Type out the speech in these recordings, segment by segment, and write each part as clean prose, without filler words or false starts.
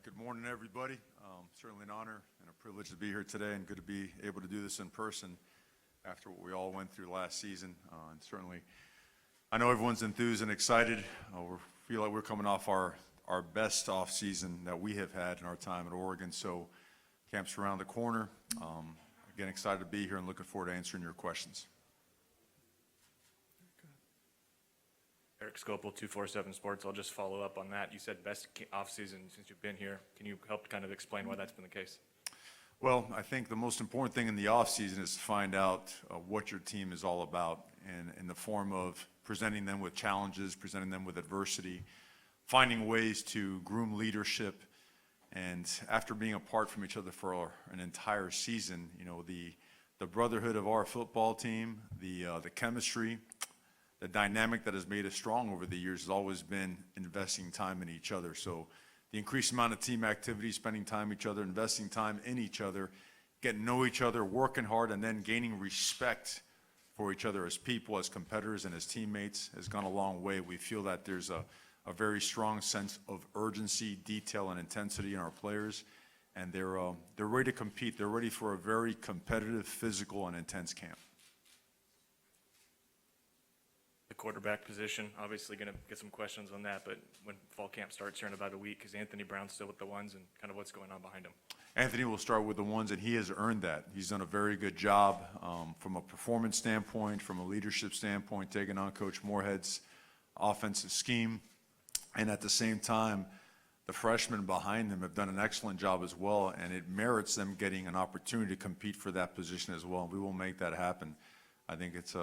Good morning, everybody. Certainly an honor and a privilege to be here today, and good to be able to do this in person after what we all went through last season. And certainly, I know everyone's enthused and excited. We feel like we're coming off our best off season that we have had in our time at Oregon. So camp's around the corner. Again, excited to be here and looking forward to answering your questions. Eric Scopel, 247 Sports. I'll just follow up on that. You said best off-season since you've been here. Can you help kind of explain why that's been the case? Well, I think the most important thing in the off-season is to find out what your team is all about, and in the form of presenting them with challenges, presenting them with adversity, finding ways to groom leadership. And after being apart from each other for an entire season, you know, the brotherhood of our football team, the chemistry, the dynamic that has made us strong over the years has always been investing time in each other. So the increased amount of team activity, spending time with each other, investing time in each other, getting to know each other, working hard, and then gaining respect for each other as people, as competitors, and as teammates has gone a long way. We feel that there's a very strong sense of urgency, detail, and intensity in our players, and they're ready to compete. They're ready for a very competitive, physical, and intense camp. The quarterback position, obviously going to get some questions on that, but when fall camp starts here in about a week, is Anthony Brown still with the ones, and kind of what's going on behind him? Anthony will start with the ones, and he has earned that. He's done a very good job from a performance standpoint, from a leadership standpoint, taking on Coach Moorhead's offensive scheme. And at the same time, the freshmen behind them have done an excellent job as well, and it merits them getting an opportunity to compete for that position as well. We will make that happen. I think it's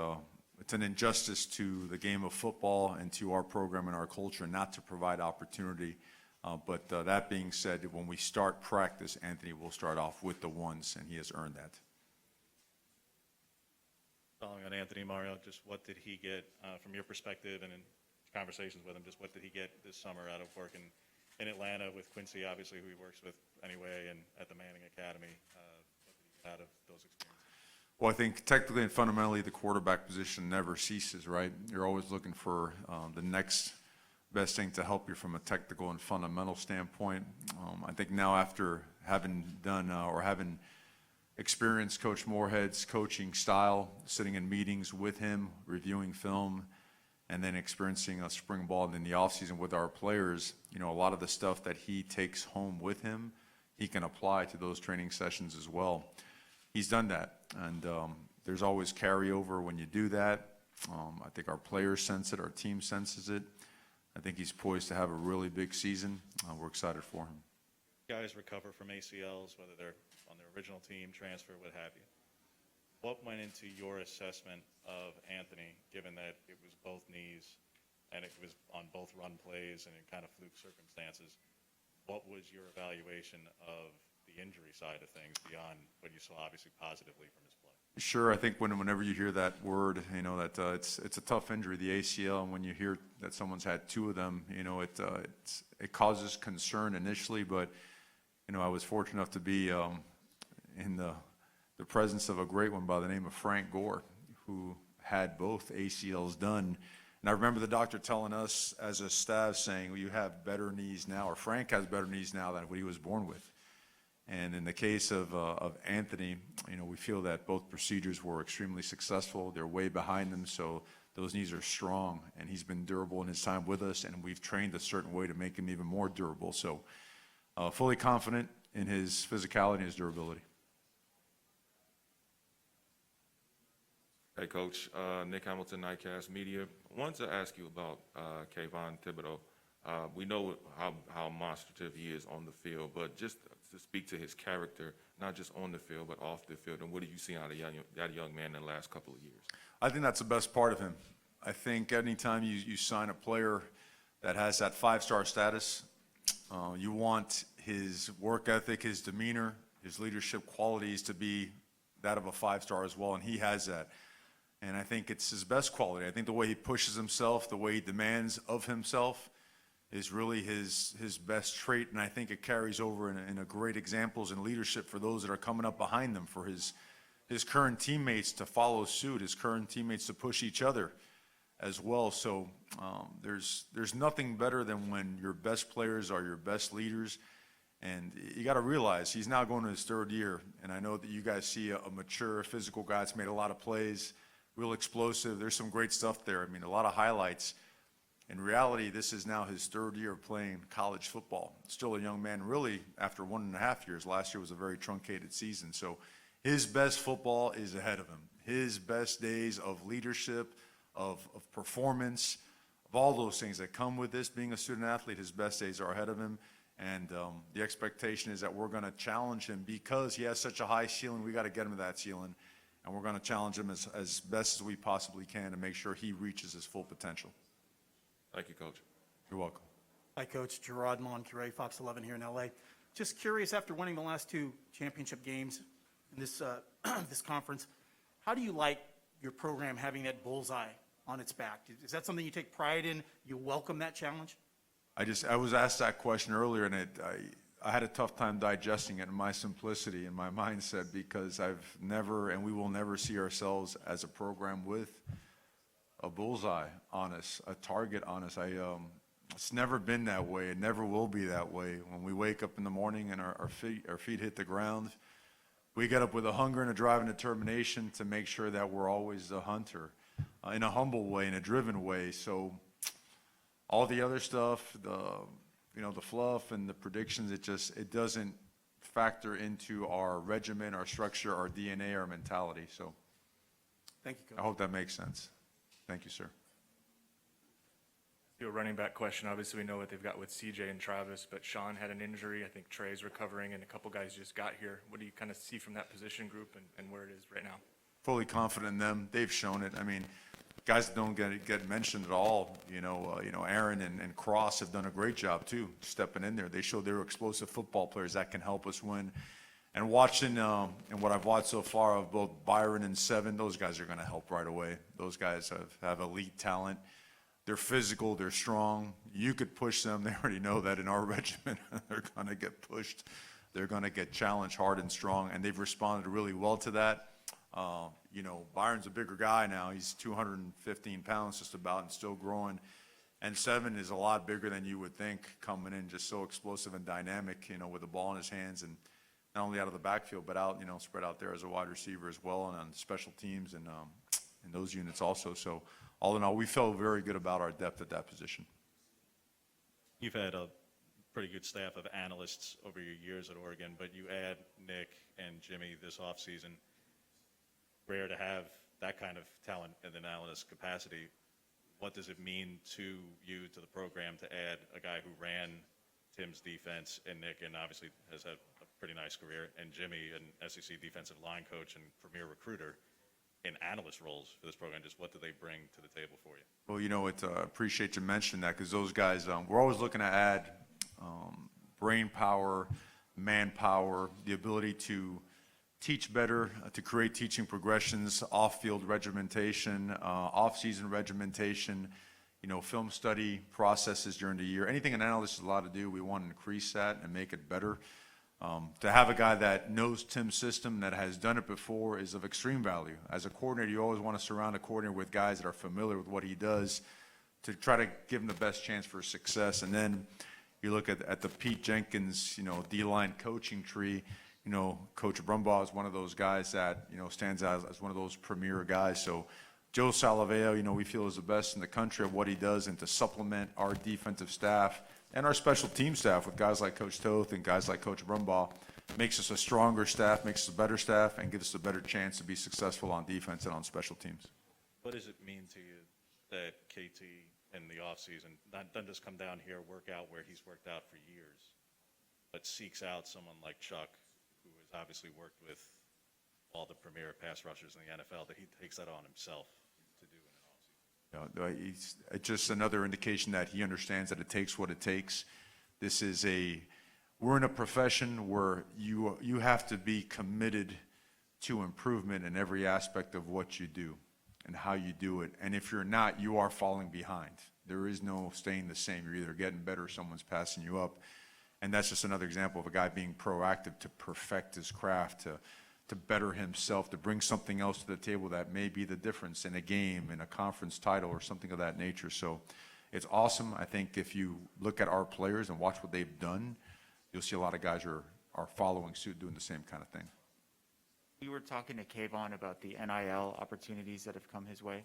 an injustice to the game of football and to our program and our culture not to provide opportunity. But that being said, when we start practice, Anthony will start off with the ones, and he has earned that. Following on Anthony, Mario, just what did he get from your perspective and in conversations with him, just what did he get this summer out of working in Atlanta with Quincy, obviously, who he works with anyway, and at the Manning Academy? What did he get out of those experiences? Well, I think technically and fundamentally the quarterback position never ceases, right? You're always looking for the next best thing to help you from a technical and fundamental standpoint. I think now after having done or having experienced Coach Moorhead's coaching style, sitting in meetings with him, reviewing film, and then experiencing a spring ball in the offseason with our players, you know, a lot of the stuff that he takes home with him, he can apply to those training sessions as well. He's done that, and there's always carryover when you do that. I think our players sense it, our team senses it. I think he's poised to have a really big season. We're excited for him. Guys recover from ACLs, whether they're on their original team, transfer, what have you. What went into your assessment of Anthony, given that it was both knees and it was on both run plays and in kind of fluke circumstances? What was your evaluation of the injury side of things beyond what you saw obviously positively from his play? Sure, I think whenever you hear that word, you know that it's a tough injury, the ACL, and when you hear that someone's had two of them, you know it causes concern initially. But you know, I was fortunate enough to be in the presence of a great one by the name of Frank Gore, who had both ACLs done. And I remember the doctor telling us as a staff saying, well, you have better knees now, or Frank has better knees now than what he was born with. And in the case of Anthony, you know, we feel that both procedures were extremely successful. They're way behind them, so those knees are strong. And he's been durable in his time with us, and we've trained a certain way to make him even more durable. So fully confident in his physicality and his durability. Hey, Coach. Nick Hamilton, Nightcast Media. I wanted to ask you about Kayvon Thibodeau. We know how demonstrative he is on the field, but just to speak to his character, not just on the field, but off the field, and what do you see out of that young man in the last couple of years? I think that's the best part of him. I think anytime you sign a player that has that five-star status, you want his work ethic, his demeanor, his leadership qualities to be that of a five-star as well, and he has that. And I think it's his best quality. I think the way he pushes himself, the way he demands of himself is really his best trait, and I think it carries over in a great examples in leadership for those that are coming up behind them, for his current teammates to follow suit, his current teammates to push each other as well. So there's nothing better than when your best players are your best leaders, And you got to realize he's now going to his third year. And I know that you guys see a mature physical guy that's made a lot of plays, real explosive. There's some great stuff there. I mean, a lot of highlights. In reality, this is now his third year of playing college football. Still a young man, really, after 1.5 years. Last year was a very truncated season. So his best football is ahead of him. His best days of leadership, of performance, of all those things that come with this, being a student athlete, his best days are ahead of him. And the expectation is that we're going to challenge him because he has such a high ceiling. We got to get him to that ceiling. And we're going to challenge him as best as we possibly can to make sure he reaches his full potential. Thank you, Coach. You're welcome. Hi, Coach. Gerard Moncure, Fox 11 here in L.A. Just curious, after winning the last 2 championship games in this this conference, how do you like your program having that bullseye on its back? Is that something you take pride in? You welcome that challenge? I was asked that question earlier, and I had a tough time digesting it in my simplicity and my mindset, because I've never, and we will never see ourselves as a program with a bullseye on us, a target on us. It's never been that way. It never will be that way. When we wake up in the morning and our feet hit the ground, we get up with a hunger and a drive and determination to make sure that we're always the hunter, in a humble way, in a driven way. So all the other stuff, the fluff and the predictions, it doesn't factor into our regimen, our structure, our DNA, our mentality. So Thank you, Coach. I hope that makes sense. Thank you, sir. A running back question. Obviously, we know what they've got with CJ and Travis, but Sean had an injury. I think Trey's recovering, and a couple guys just got here. What do you kind of see from that position group and where it is right now? Fully confident in them. They've shown it. I mean, guys that don't get mentioned at all, Aaron and Cross have done a great job too, stepping in there. They showed they were explosive football players that can help us win. And watching, and what I've watched so far of both Byron and Seven, those guys are going to help right away. Those guys have elite talent. They're physical, they're strong. You could push them. They already know that in our regiment. They're going to get pushed. They're going to get challenged hard and strong, and they've responded really well to that. Byron's a bigger guy now. He's 215 pounds just about and still growing. And Seven is a lot bigger than you would think, coming in just so explosive and dynamic, with the ball in his hands, and not only out of the backfield, but out, spread out there as a wide receiver as well, and on special teams and in those units also. So all in all, we felt very good about our depth at that position. You've had a pretty good staff of analysts over your years at Oregon, but you add Nick and Jimmy this offseason. Rare to have that kind of talent in an analyst capacity. What does it mean to you, to the program, to add a guy who ran Tim's defense, and Nick, and obviously has had a pretty nice career, and Jimmy, an SEC defensive line coach and premier recruiter, in analyst roles for this program? Just what do they bring to the table for you? Well, appreciate you mentioning that, because those guys, we're always looking to add brain power, manpower, the ability to teach better, to create teaching progressions, off-field regimentation, off-season regimentation, film study processes during the year. Anything an analyst is allowed to do, we want to increase that and make it better. To have a guy that knows Tim's system, that has done it before, is of extreme value. As a coordinator, you always want to surround a coordinator with guys that are familiar with what he does to try to give him the best chance for success. And then you look at the Pete Jenkins, D-line coaching tree. Coach Brumbaugh is one of those guys that, stands out as one of those premier guys. So Joe Salaveo, we feel is the best in the country of what he does, and to supplement our defensive staff and our special team staff with guys like Coach Toth and guys like Coach Brumbaugh makes us a stronger staff, makes us a better staff, and gives us a better chance to be successful on defense and on special teams. What does it mean to you that KT in the offseason doesn't just come down here, work out where he's worked out for years, but seeks out someone like Chuck, who has obviously worked with all the premier pass rushers in the NFL, that he takes that on himself to do in an offseason? It's just another indication that he understands that it takes what it takes. We're in a profession where you have to be committed to improvement in every aspect of what you do and how you do it. And if you're not, you are falling behind. There is no staying the same. You're either getting better or someone's passing you up. And that's just another example of a guy being proactive to perfect his craft, to better himself, to bring something else to the table that may be the difference in a game, in a conference title, or something of that nature. So it's awesome. I think if you look at our players and watch what they've done, you'll see a lot of guys are following suit, doing the same kind of thing. We were talking to Kayvon about the NIL opportunities that have come his way.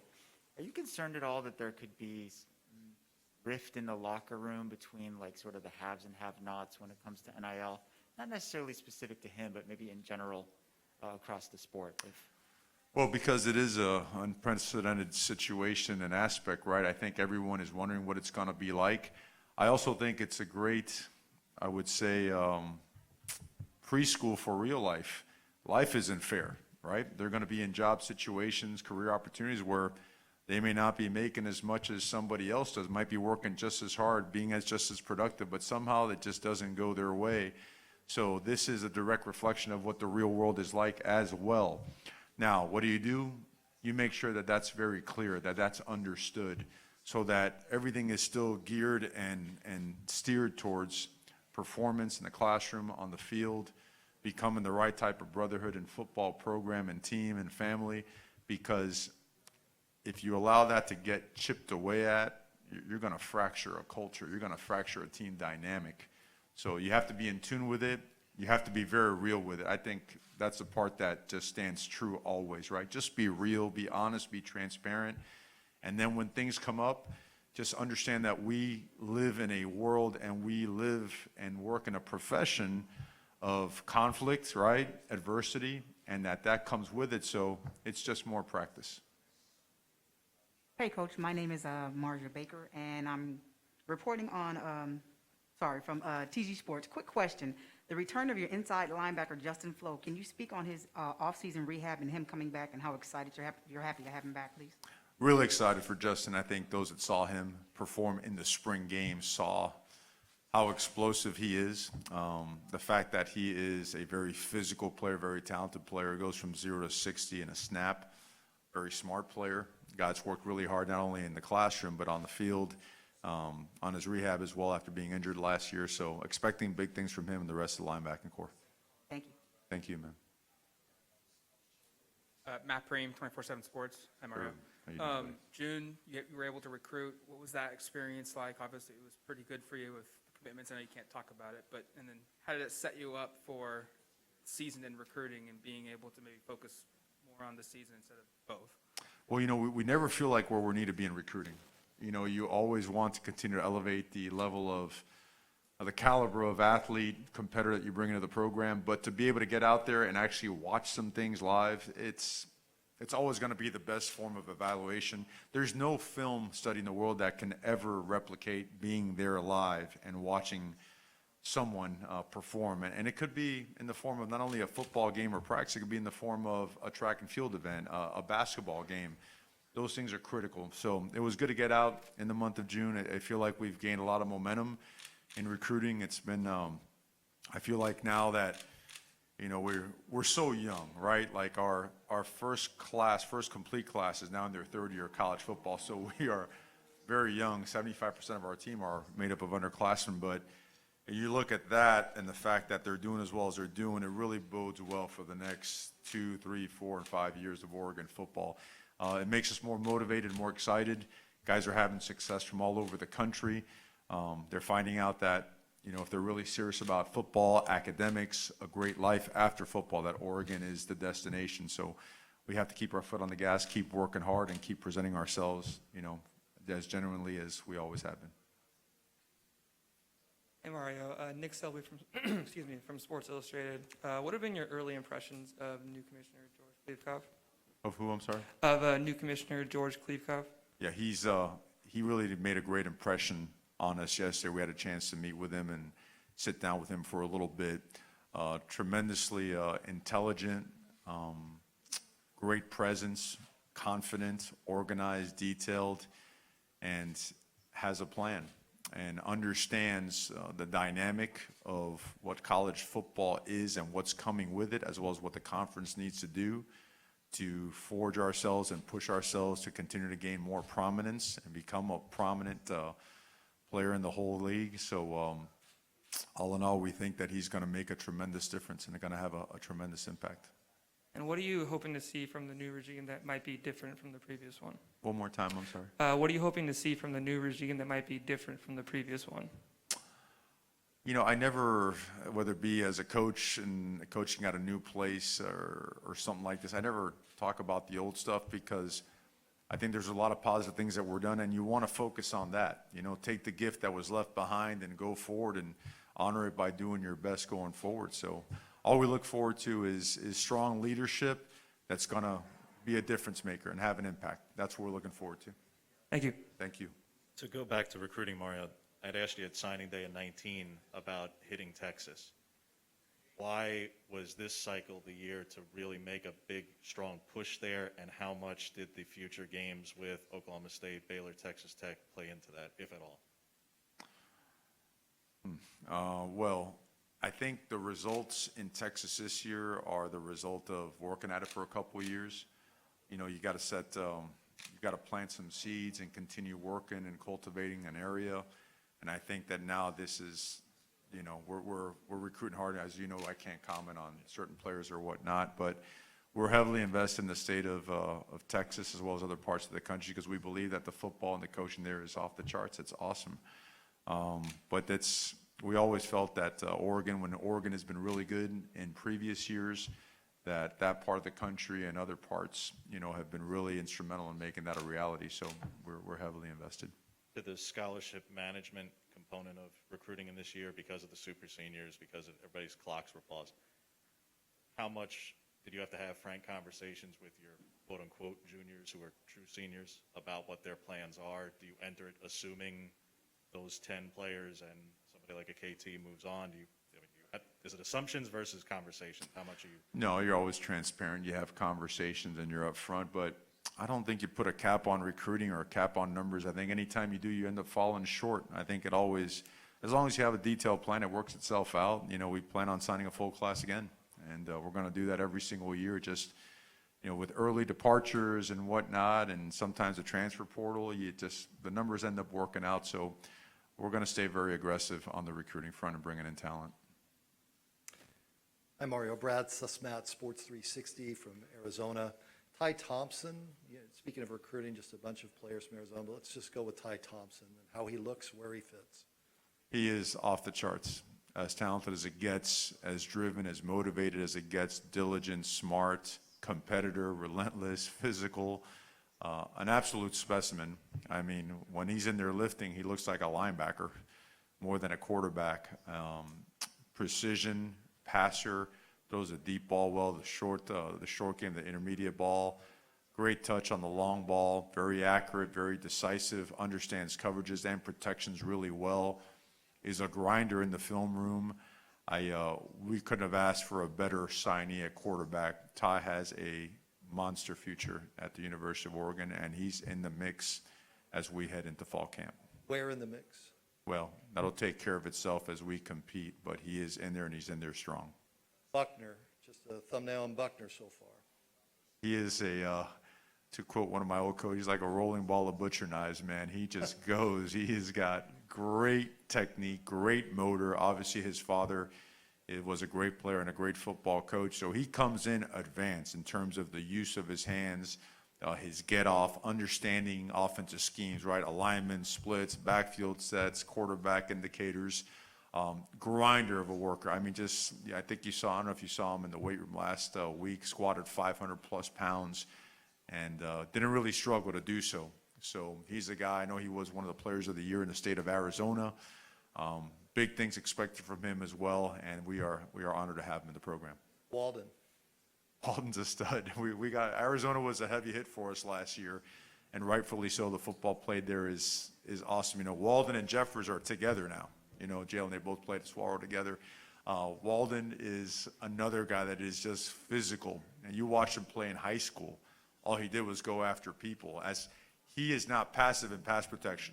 Are you concerned at all that there could be rift in the locker room between like sort of the haves and have-nots when it comes to NIL? Not necessarily specific to him, but maybe in general across the sport. Well, because it is a unprecedented situation and aspect, right? I think everyone is wondering what it's going to be like. I also think it's a great, I would say, preschool for real life. Life isn't fair, right? They're going to be in job situations, career opportunities where they may not be making as much as somebody else does, might be working just as hard, being just as productive, but somehow it just doesn't go their way. So this is a direct reflection of what the real world is like as well. Now, what do? You make sure that that's very clear, that that's understood, so that everything is still geared and steered towards performance in the classroom, on the field, becoming the right type of brotherhood and football program and team and family, because if you allow that to get chipped away at, you're going to fracture a culture. You're going to fracture a team dynamic. So you have to be in tune with it. You have to be very real with it. I think that's the part that just stands true always, right? Just be real, be honest, be transparent. And then when things come up, just understand that we live in a world and we live and work in a profession of conflict, right? Adversity, and that comes with it. So it's just more practice. Hey, Coach. My name is Marja Baker, and I'm reporting on, from TG Sports. Quick question. The return of your inside linebacker, Justin Flo, can you speak on his off-season rehab and him coming back and how excited you're happy to have him back, please? Really excited for Justin. I think those that saw him perform in the spring game saw how explosive he is. The fact that he is a very physical player, very talented player, goes from 0 to 60 in a snap, very smart player. Guy's worked really hard, not only in the classroom, but on the field, on his rehab as well after being injured last year. So expecting big things from him and the rest of the linebacking core. Thank you. Thank you, man. Matt Preem, 24/7 Sports. Hi, Mario. How you doing, buddy? June, you were able to recruit. What was that experience like? Obviously, it was pretty good for you with commitments. I know you can't talk about it, but and then how did it set you up for season and recruiting and being able to maybe focus more on the season instead of both? Well, we never feel like where we need to be in recruiting. You always want to continue to elevate the level of the caliber of athlete, competitor that you bring into the program, but to be able to get out there and actually watch some things live, it's always going to be the best form of evaluation. There's no film study in the world that can ever replicate being there live and watching someone perform. And it could be in the form of not only a football game or practice, it could be in the form of a track and field event, a basketball game. Those things are critical. So it was good to get out in the month of June. I feel like we've gained a lot of momentum in recruiting. It's been, I feel like now that, we're so young, right? Like our first complete class is now in their third year of college football. So we are very young. 75% of our team are made up of underclassmen, but you look at that and the fact that they're doing as well as they're doing, it really bodes well for the next 2, 3, 4, and 5 years of Oregon football. It makes us more motivated, more excited. Guys are having success from all over the country. They're finding out that, if they're really serious about football, academics, a great life after football, that Oregon is the destination. So we have to keep our foot on the gas, keep working hard, and keep presenting ourselves, as genuinely as we always have been. Hey Mario, Nick Selby from from Sports Illustrated. What have been your early impressions of new Commissioner George Klevkov? Of who, I'm sorry? Of new Commissioner George Klevkov. Yeah, he really made a great impression on us yesterday. We had a chance to meet with him and sit down with him for a little bit. Tremendously intelligent, great presence, confident, organized, detailed, and has a plan and understands the dynamic of what college football is and what's coming with it, as well as what the conference needs to do to forge ourselves and push ourselves to continue to gain more prominence and become a prominent player in the whole league. So all in all, we think that he's going to make a tremendous difference and going to have a tremendous impact. And what are you hoping to see from the new regime that might be different from the previous one? One more time, I'm sorry. What are you hoping to see from the new regime that might be different from the previous one? I never, whether it be as a coach and coaching at a new place or something like this, I never talk about the old stuff because I think there's a lot of positive things that were done, and you want to focus on that. Take the gift that was left behind and go forward and honor it by doing your best going forward. So all we look forward to is strong leadership that's going to be a difference maker and have an impact. That's what we're looking forward to. Thank you. Thank you. To go back to recruiting, Mario, I'd asked you at signing day in 19 about hitting Texas. Why was this cycle the year to really make a big, strong push there, and how much did the future games with Oklahoma State, Baylor, Texas Tech play into that, if at all? Well, I think the results in Texas this year are the result of working at it for a couple of years. You got to plant some seeds and continue working and cultivating an area. And I think that now this is, we're recruiting hard. As you know, I can't comment on certain players or whatnot, but we're heavily invested in the state of Texas as well as other parts of the country because we believe that the football and the coaching there is off the charts. It's awesome. But we always felt that Oregon, when Oregon has been really good in previous years, that part of the country and other parts, have been really instrumental in making that a reality. So we're heavily invested. To the scholarship management component of recruiting in this year because of the super seniors, because of everybody's clocks were paused, how much did you have to have frank conversations with your quote-unquote juniors who are true seniors about what their plans are? Do you enter it assuming those 10 players and somebody like a KT moves on? Is it assumptions versus conversations? How much are you? No, you're always transparent. You have conversations and you're upfront, but I don't think you put a cap on recruiting or a cap on numbers. I think anytime you do, you end up falling short. I think it always, as long as you have a detailed plan, it works itself out. We plan on signing a full class again, and we're going to do that every single year. Just, with early departures and whatnot, and sometimes the transfer portal, the numbers end up working out. So we're going to stay very aggressive on the recruiting front and bringing in talent. Hi, Mario. Brad Susmat, Sports 360 from Arizona. Ty Thompson, speaking of recruiting, just a bunch of players from Arizona, but let's just go with Ty Thompson and how he looks, where he fits. He is off the charts, as talented as it gets, as driven, as motivated as it gets, diligent, smart, competitor, relentless, physical, an absolute specimen. I mean, when he's in there lifting, he looks like a linebacker more than a quarterback. Precision, passer, throws a deep ball well, the short game, the intermediate ball, great touch on the long ball, very accurate, very decisive, understands coverages and protections really well, is a grinder in the film room. We couldn't have asked for a better signee at quarterback. Ty has a monster future at the University of Oregon, and he's in the mix as we head into fall camp. Where in the mix? Well, that'll take care of itself as we compete, but he is in there, and he's in there strong. Buckner, just a thumbnail on Buckner so far. He is to quote one of my old coaches, he's like a rolling ball of butcher knives, man. He just goes. He has got great technique, great motor. Obviously, his father was a great player and a great football coach, so he comes in advanced in terms of the use of his hands, his get-off, understanding offensive schemes, right? Alignment, splits, backfield sets, quarterback indicators. Grinder of a worker. I mean, I think you saw, I don't know if you saw him in the weight room last week, squatted 500-plus pounds and didn't really struggle to do so. So he's a guy, I know he was one of the players of the year in the state of Arizona. Big things expected from him as well, and we are honored to have him in the program. Walden's a stud. Arizona was a heavy hit for us last year, and rightfully so. The football played there is awesome. Walden and Jeffers are together now. Jalen, they both played at Swallow together. Walden is another guy that is just physical. And you watch him play in high school. All he did was go after people. As he is not passive in pass protection.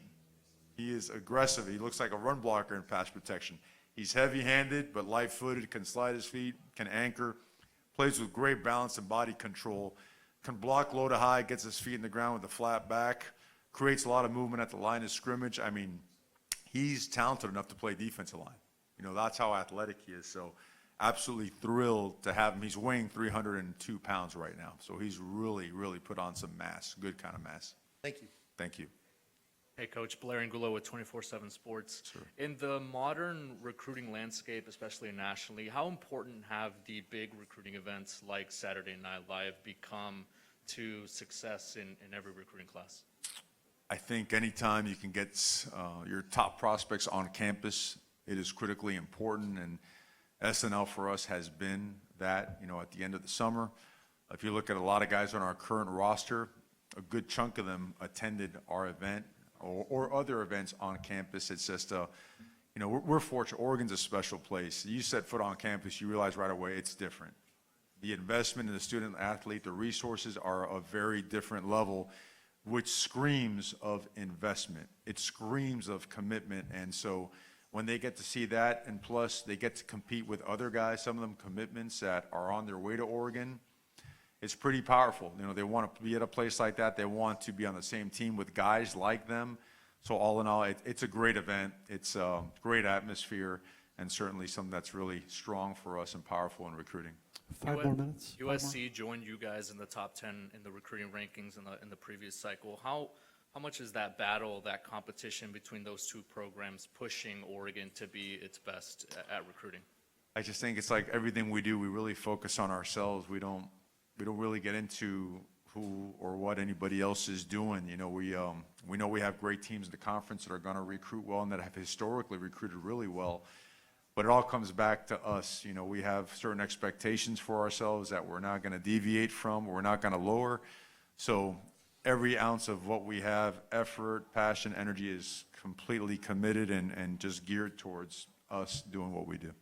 He is aggressive. He looks like a run blocker in pass protection. He's heavy-handed, but light-footed, can slide his feet, can anchor, plays with great balance and body control, can block low to high, gets his feet in the ground with a flat back, creates a lot of movement at the line of scrimmage. I mean, he's talented enough to play defensive line. That's how athletic he is. So absolutely thrilled to have him. He's weighing 302 pounds right now. So he's really, really put on some mass, good kind of mass. Thank you. Thank you. Hey, Coach, Blair Angulo with 24/7 Sports. In the modern recruiting landscape, especially nationally, how important have the big recruiting events like Saturday Night Live become to success in every recruiting class? I think anytime you can get your top prospects on campus, it is critically important, and SNL for us has been that, at the end of the summer. If you look at a lot of guys on our current roster, a good chunk of them attended our event or other events on campus. It's just, we're fortunate. Oregon's a special place. You set foot on campus, you realize right away it's different. The investment in the student athlete, the resources are a very different level, which screams of investment. It screams of commitment. And so when they get to see that, and plus they get to compete with other guys, some of them commitments that are on their way to Oregon, it's pretty powerful. They want to be at a place like that. They want to be on the same team with guys like them. So all in all, it's a great event. It's a great atmosphere, and certainly something that's really strong for us and powerful in recruiting. 5 more minutes. USC joined you guys in the top 10 in the recruiting rankings in the previous cycle. How much is that battle, that competition between those two programs pushing Oregon to be its best at recruiting? I just think it's like everything we do, we really focus on ourselves. We don't really get into who or what anybody else is doing. We know we have great teams in the conference that are going to recruit well and that have historically recruited really well. But it all comes back to us. We have certain expectations for ourselves that we're not going to deviate from, we're not going to lower. So every ounce of what we have, effort, passion, energy, is completely committed and just geared towards us doing what we do.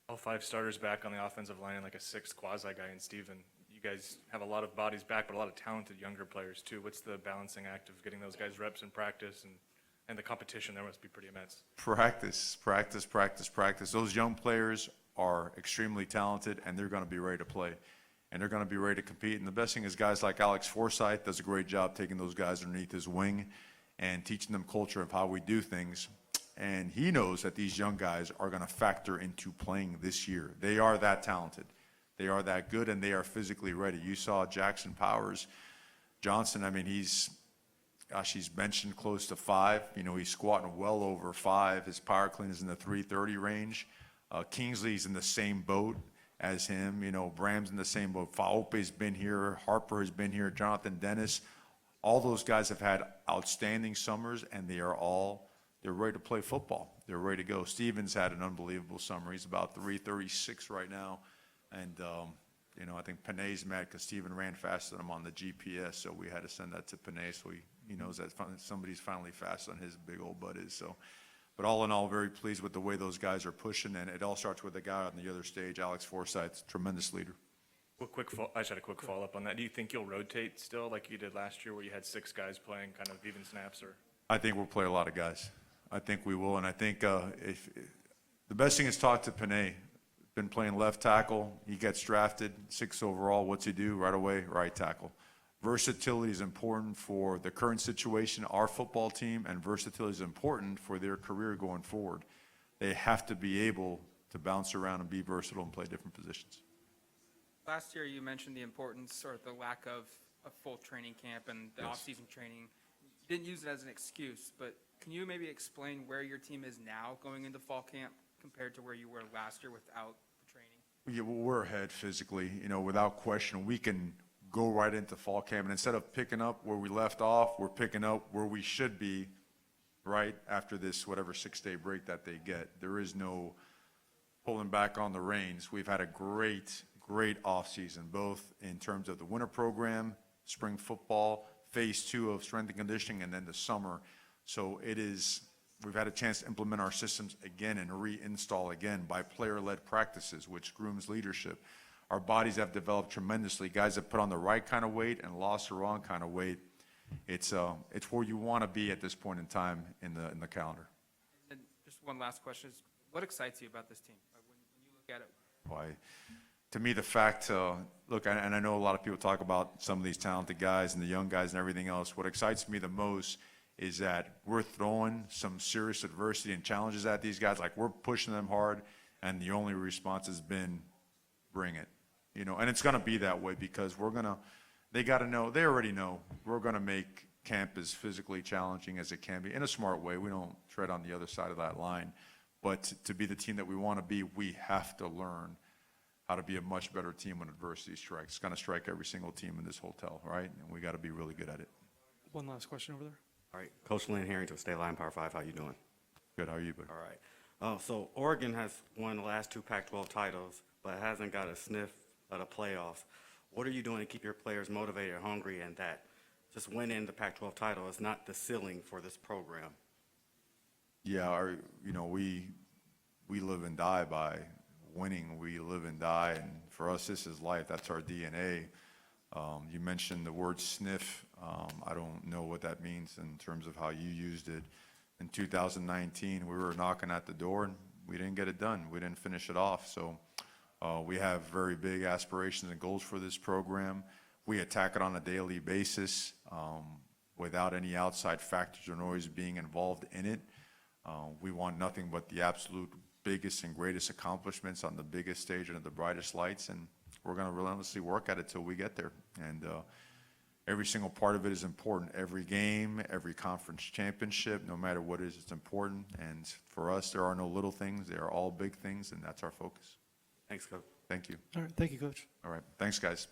All 5 starters back on the offensive line and like a 6th quasi guy in Steven. You guys have a lot of bodies back, but a lot of talented younger players too. What's the balancing act of getting those guys reps in practice, and the competition there must be pretty immense? Practice. Those young players are extremely talented, and they're going to be ready to play, and they're going to be ready to compete. And the best thing is guys like Alex Forsythe does a great job taking those guys underneath his wing and teaching them culture of how we do things. And he knows that these young guys are going to factor into playing this year. They are that talented. They are that good, and they are physically ready. You saw Jackson Powers Johnson. I mean, he's benching close to 5. He's squatting well over 5. His power clean is in the 330 range. Kingsley's in the same boat as him. Bram's in the same boat. Faupe's been here. Harper has been here. Jonathan Dennis. All those guys have had outstanding summers, and they're ready to play football. They're ready to go. Stevens had an unbelievable summer. He's about 336 right now. And, I think Panay's mad because Steven ran faster than him on the GPS, so we had to send that to Panay so he knows that somebody's finally faster than his big old butt is. So, but all in all, very pleased with the way those guys are pushing, and it all starts with the guy on the other stage, Alex Forsythe, tremendous leader. I just had a quick follow-up on that. Do you think you'll rotate still like you did last year where you had 6 guys playing kind of even snaps? Or I think we'll play a lot of guys. I think we will, and I think if the best thing is talk to Panay. Been playing left tackle. He gets drafted 6th overall. What's he do right away? Right tackle. Versatility is important for the current situation, our football team, and versatility is important for their career going forward. They have to be able to bounce around and be versatile and play different positions. Last year, you mentioned the importance or the lack of a full training camp and the Yes. off-season training. You didn't use it as an excuse, but can you maybe explain where your team is now going into fall camp compared to where you were last year without the training? Yeah, well, we're ahead physically, without question. We can go right into fall camp, and instead of picking up where we left off, we're picking up where we should be right after this whatever 6-day break that they get. There is no pulling back on the reins. We've had a great offseason, both in terms of the winter program, spring football, phase 2 of strength and conditioning, and then the summer. So we've had a chance to implement our systems again and reinstall again by player-led practices, which grooms leadership. Our bodies have developed tremendously. Guys have put on the right kind of weight and lost the wrong kind of weight. It's where you want to be at this point in time in the calendar. And just one last question is, what excites you about this team? Like when you look at it, Why? To me, the fact, look, and I know a lot of people talk about some of these talented guys and the young guys and everything else. What excites me the most is that we're throwing some serious adversity and challenges at these guys. Like, we're pushing them hard, and the only response has been, bring it. And it's going to be that way because they got to know, they already know we're going to make camp as physically challenging as it can be, in a smart way. We don't tread on the other side of that line. But to be the team that we want to be, we have to learn how to be a much better team when adversity strikes. It's going to strike every single team in this hotel, right? And we got to be really good at it. One last question over there. All right, Coach Lynn Harrington, State Line Power 5, how you doing? Good, how are you, buddy? All right. So Oregon has won the last 2 Pac-12 titles, but hasn't got a sniff of the playoffs. What are you doing to keep your players motivated and hungry, and that just winning the Pac-12 title is not the ceiling for this program? Yeah, we live and die by winning. We live and die, and for us, this is life. That's our DNA. You mentioned the word sniff. I don't know what that means in terms of how you used it. In 2019, we were knocking at the door, and we didn't get it done. We didn't finish it off. So we have very big aspirations and goals for this program. We attack it on a daily basis without any outside factors or noise being involved in it. We want nothing but the absolute biggest and greatest accomplishments on the biggest stage and at the brightest lights, and we're going to relentlessly work at it till we get there. And every single part of it is important. Every game, every conference championship, no matter what it is, it's important. And for us, there are no little things. They are all big things, and that's our focus. Thanks, Coach. Thank you. All right, thank you, Coach. All right. Thanks, guys.